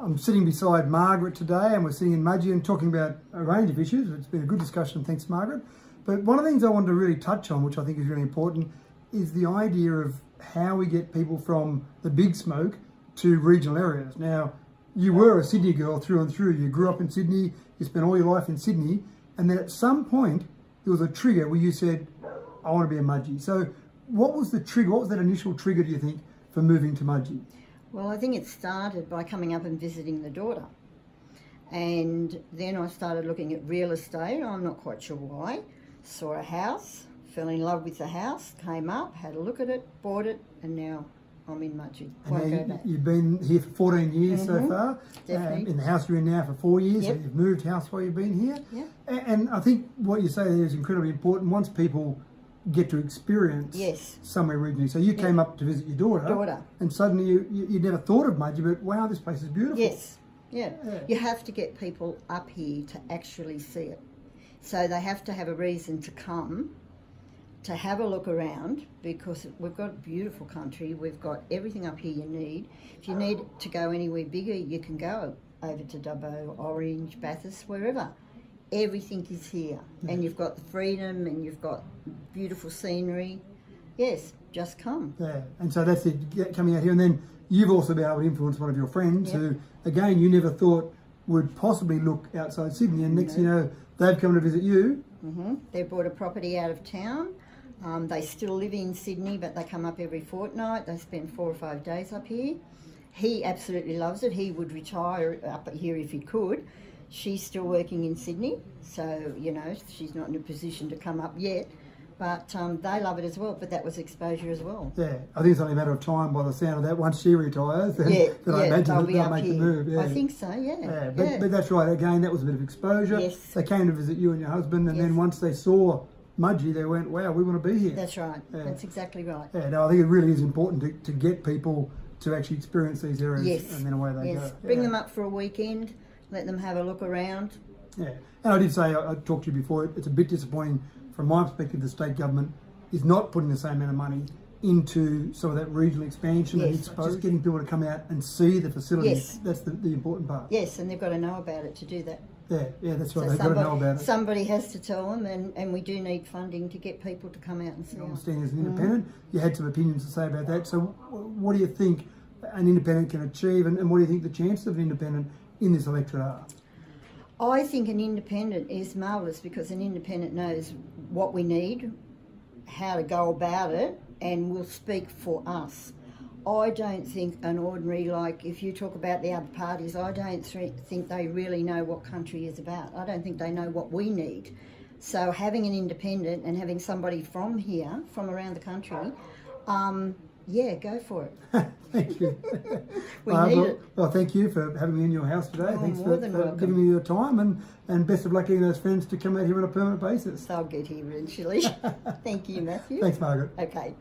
I'm sitting beside Margaret today, and we're sitting in Mudgee and talking about a range of issues. It's been a good discussion, thanks Margaret. But one of the things I wanted to really touch on, which I think is really important, is the idea of how we get people from the big smoke to regional areas. Now, you were a Sydney girl through and through. You grew up in Sydney, you spent all your life in Sydney, and then at some point there was a trigger where you said, I want to be a Mudgee. So what was the trigger? What was that initial trigger, do you think, for moving to Mudgee? Well, I think it started by coming up and visiting the daughter. And then I started looking at real estate. I'm not quite sure why. Saw a house, fell in love with the house, came up, had a look at it, bought it, and now I'm in Mudgee. And you've been here for 14 years so far. In the house you're in now for 4 years. Yep. So you've moved house while you've been here. Yep. And I think what you say there is incredibly important. Once people get to experience somewhere regionally. So you came up to visit your daughter. And suddenly you never thought of Mudgee, but wow, this place is beautiful. Yes. Yeah. You have to get people up here to actually see it. So they have to have a reason to come, to have a look around, because we've got a beautiful country. We've got everything up here you need. If you need to go anywhere bigger, you can go over to Dubbo, Orange, Bathurst, wherever. Everything is here. And you've got the freedom and you've got beautiful scenery. Yes, just come. Yeah, and so that's it, coming out here. And then you've also been able to influence one of your friends who, again, you never thought would possibly look outside Sydney. And next you know, they've come to visit you. They bought a property out of town. They still live in Sydney, but they come up every fortnight. They spend 4 or 5 days up here. He absolutely loves it. He would retire up here if he could. She's still working in Sydney, so, you know, she's not in a position to come up yet. But they love it as well, but that was exposure as well. Yeah, I think it's only a matter of time by the sound of that. Once she retires, then I imagine they'll make the move. Yeah. I think so, But that's right, again, that was a bit of exposure. Yes. They came to visit you and your husband, and then once they saw Mudgee, they went, wow, we want to be here. That's right, that's exactly right. Yeah, no, I think it really is important to get people to actually experience these areas, and then away they go. Bring them up for a weekend, let them have a look around. Yeah, and I did say, I talked to you before, it's a bit disappointing from my perspective, the state government is not putting the same amount of money into some of that regional expansion and just getting people to come out and see the facilities. That's the important part. Yes, and they've got to know about it to do that. Yeah, that's right. So they've got to know about it. Somebody has to tell them, and we do need funding to get people to come out and see. Understanding as an independent, you had some opinions to say about that. So what do you think an independent can achieve, and what do you think the chances of an independent in this electorate are? I think an independent is marvellous, because an independent knows what we need, how to go about it, and will speak for us. I don't think an ordinary, like if you talk about the other parties, I don't think they really know what country is about. I don't think they know what we need. So having an independent and having somebody from here, from around the country, go for it. Thank you. We need it. Well, thank you for having me in your house today. Thanks more for than welcome. giving me your time, and best of luck getting those friends to come out here on a permanent basis. They'll get here eventually. Thank you, Matthew. Thanks, Margaret. Okay.